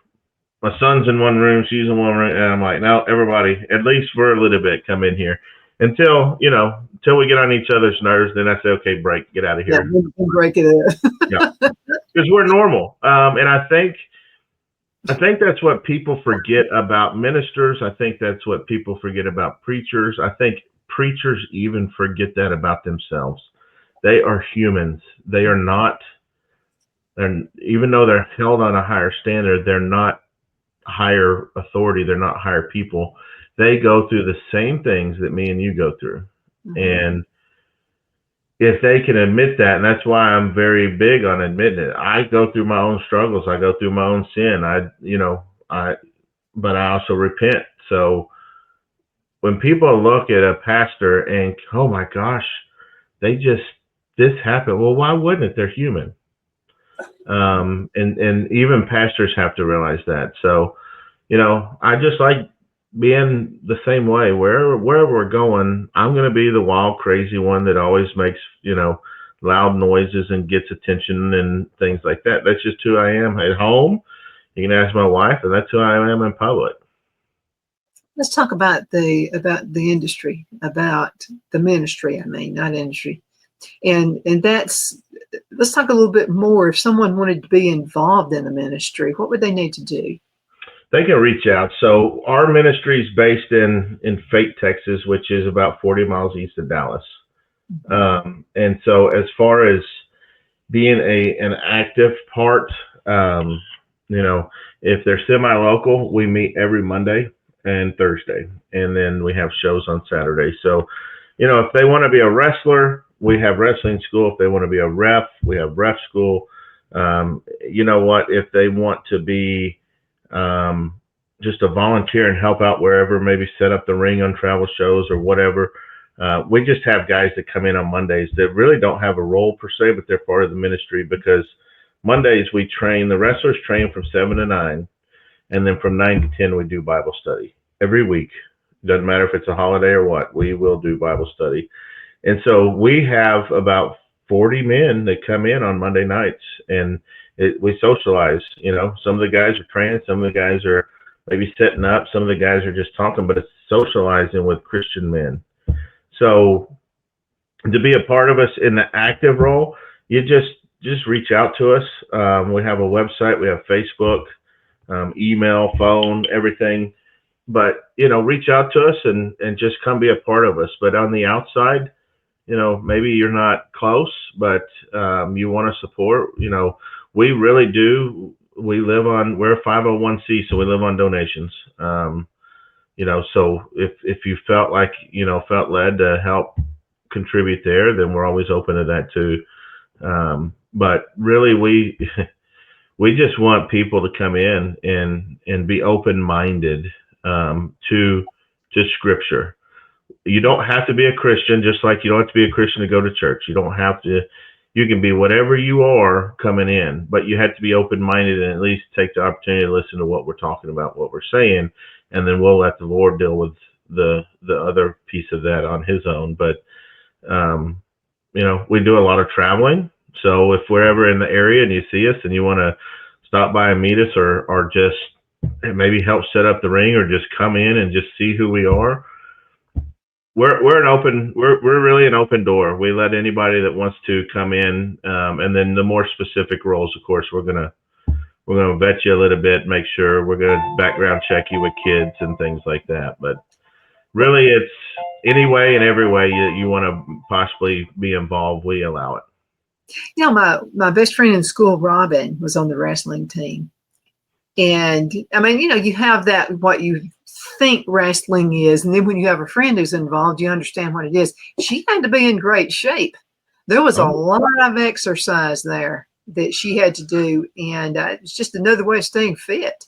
my son's in one room, she's in one room, and I'm like, no, everybody, at least for a little bit, come in here. Until we get on each other's nerves, then I say, okay, break, get out of here. Yeah, we'll break it up. Yeah, because we're normal. And I think that's what people forget about ministers. I think that's what people forget about preachers. I think preachers even forget that about themselves. They are humans. They are not, and even though they're held on a higher standard, they're not higher authority. They're not higher people. They go through the same things that me and you go through. Mm-hmm. And if they can admit that, and that's why I'm very big on admitting it. I go through my own struggles. I go through my own sin. But I also repent. So when people look at a pastor and, oh my gosh, this happened. Well, why wouldn't it? They're human. And even pastors have to realize that. So, I just like being the same way. Wherever we're going, I'm going to be the wild, crazy one that always makes, loud noises and gets attention and things like that. That's just who I am at home. You can ask my wife, and that's who I am in public. Let's talk about the industry, about the ministry. I mean, not industry. And let's talk a little bit more. If someone wanted to be involved in the ministry, what would they need to do? They can reach out. So our ministry is based in Fate, Texas, which is about 40 miles east of Dallas. And so as far as being an active part, if they're semi-local, we meet every Monday and Thursday, and then we have shows on Saturday. So, if they want to be a wrestler, we have wrestling school. If they want to be a ref, we have ref school. If they want to be just a volunteer and help out wherever, maybe set up the ring on travel shows or whatever. We just have guys that come in on Mondays that really don't have a role per se, but they're part of the ministry, because Mondays the wrestlers train from 7 to 9, and then from 9 to 10 we do Bible study every week. Doesn't matter if it's a holiday or what, we will do Bible study. And so we have about 40 men that come in on Monday nights, and we socialize. Some of the guys are training, some of the guys are maybe setting up, some of the guys are just talking, but it's socializing with Christian men. So to be a part of us in the active role, you just reach out to us. We have a website, we have Facebook, email, phone, everything. But, reach out to us and just come be a part of us. But on the outside, maybe you're not close, but you want to support, we really do. We're a 501c, so we live on donations. So if you felt led to help contribute there, then we're always open to that too. But really we just want people to come in and be open-minded to Scripture. You don't have to be a Christian, just like you don't have to be a Christian to go to church. You don't have to. You can be whatever you are coming in, but you have to be open-minded and at least take the opportunity to listen to what we're talking about, what we're saying, and then we'll let the Lord deal with the other piece of that on His own. But we do a lot of traveling. So if we're ever in the area and you see us and you want to stop by and meet us, or just maybe help set up the ring or just come in and just see who we are. We're really an open door. We let anybody that wants to come in, and then the more specific roles, of course, we're gonna vet you a little bit, make sure we're gonna background check you with kids and things like that. But really, it's any way and every way you want to possibly be involved, we allow it. You know, my best friend in school, Robin, was on the wrestling team. And I mean, you know, you have that, what you think wrestling is. And then when you have a friend who's involved, you understand what it is. She had to be in great shape. There was a lot of exercise there that she had to do. And it's just another way of staying fit.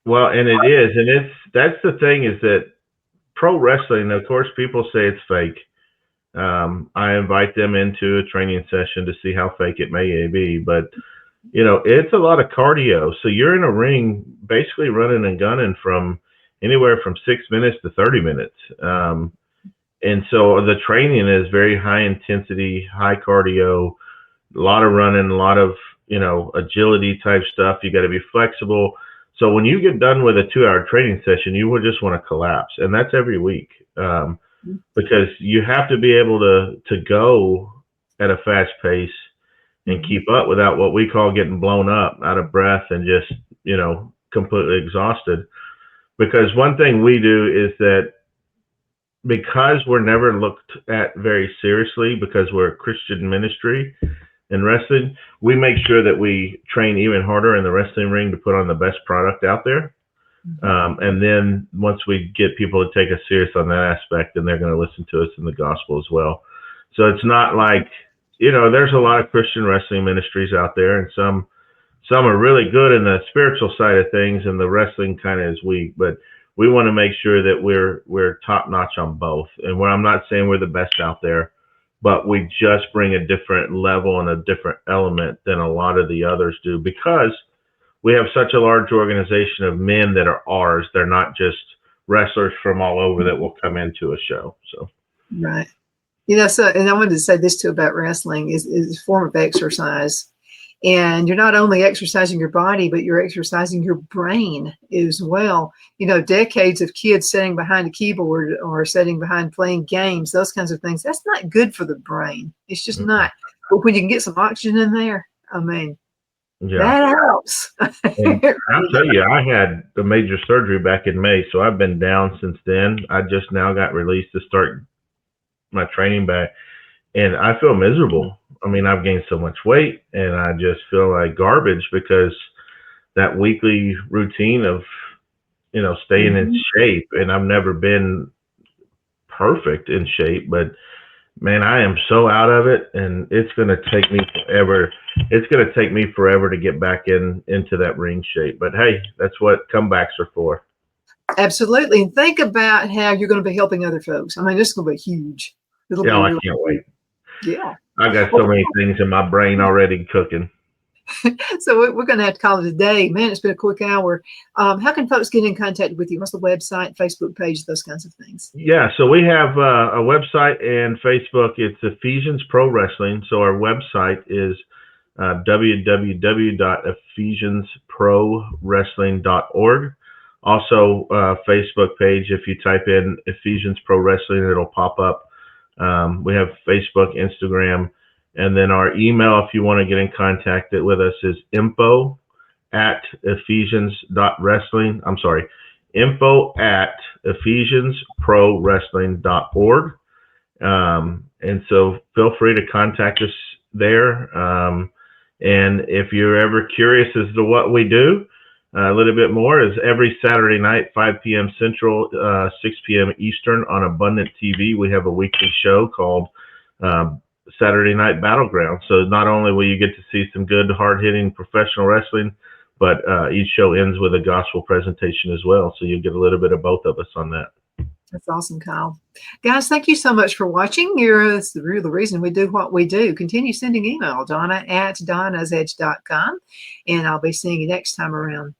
Well, and it is. And that's the thing is that pro wrestling, of course, people say it's fake. I invite them into a training session to see how fake it may be, but you know, it's a lot of cardio. So you're in a ring basically running and gunning from anywhere from 6 minutes to 30 minutes. And so the training is very high intensity, high cardio, a lot of running, a lot of, you know, agility type stuff. You got to be flexible. So when you get done with a 2-hour training session, you will just want to collapse. And that's every week. Because you have to be able to go at a fast pace and keep up without what we call getting blown up, out of breath, and just, you know, completely exhausted. Because one thing we do is that because we're never looked at very seriously because we're a Christian ministry in wrestling, we make sure that we train even harder in the wrestling ring to put on the best product out there. And then once we get people to take us serious on that aspect, then they're going to listen to us in the gospel as well. So it's not like, you know, there's a lot of Christian wrestling ministries out there, and some are really good in the spiritual side of things, and the wrestling kind of is weak. But we want to make sure that we're top notch on both. And where I'm not saying we're the best out there, but we just bring a different level and a different element than a lot of the others do, because we have such a large organization of men that are ours. They're not just wrestlers from all over that will come into a show. So, right. You know, so, and I wanted to say this too about wrestling is a form of exercise. And you're not only exercising your body, but you're exercising your brain as well. You know, decades of kids sitting behind a keyboard or sitting behind playing games, those kinds of things, that's not good for the brain. It's just not. But when you can get some oxygen in there, I mean, that helps. And I'll tell you, I had a major surgery back in May, so I've been down since then. I just now got released to start my training back, and I feel miserable. I mean, I've gained so much weight, and I just feel like garbage because that weekly routine of, you know, staying in shape, and I've never been perfect in shape, but man, I am so out of it, and it's going to take me forever. It's going to take me forever to get back into that ring shape. But hey, that's what comebacks are for. Absolutely. And think about how you're going to be helping other folks. I mean, this is going to be huge. I can't wait. Yeah. I got so many things in my brain already cooking. So we're going to have to call it a day. Man, it's been a quick hour. How can folks get in contact with you? What's the website, Facebook page, those kinds of things? Yeah, so we have a website and Facebook. It's Ephesians Pro Wrestling. So our website is www.ephesiansprowrestling.org. Also, Facebook page, if you type in Ephesians Pro Wrestling, it'll pop up. We have Facebook, Instagram, and then our email, if you want to get in contact with us, is info@ephesians.wrestling. I'm sorry, info@ephesiansprowrestling.org. And so feel free to contact us there. And if you're ever curious as to what we do, a little bit more is every Saturday night, 5 p.m. Central, 6 p.m. Eastern on Abundant TV. We have a weekly show called Saturday Night Battleground. So not only will you get to see some good, hard-hitting professional wrestling, but each show ends with a gospel presentation as well. So you get a little bit of both of us on that. That's awesome, Kyle. Guys, thank you so much for watching. You're the reason we do what we do. Continue sending email, Donna@donnasedge.com, and I'll be seeing you next time around.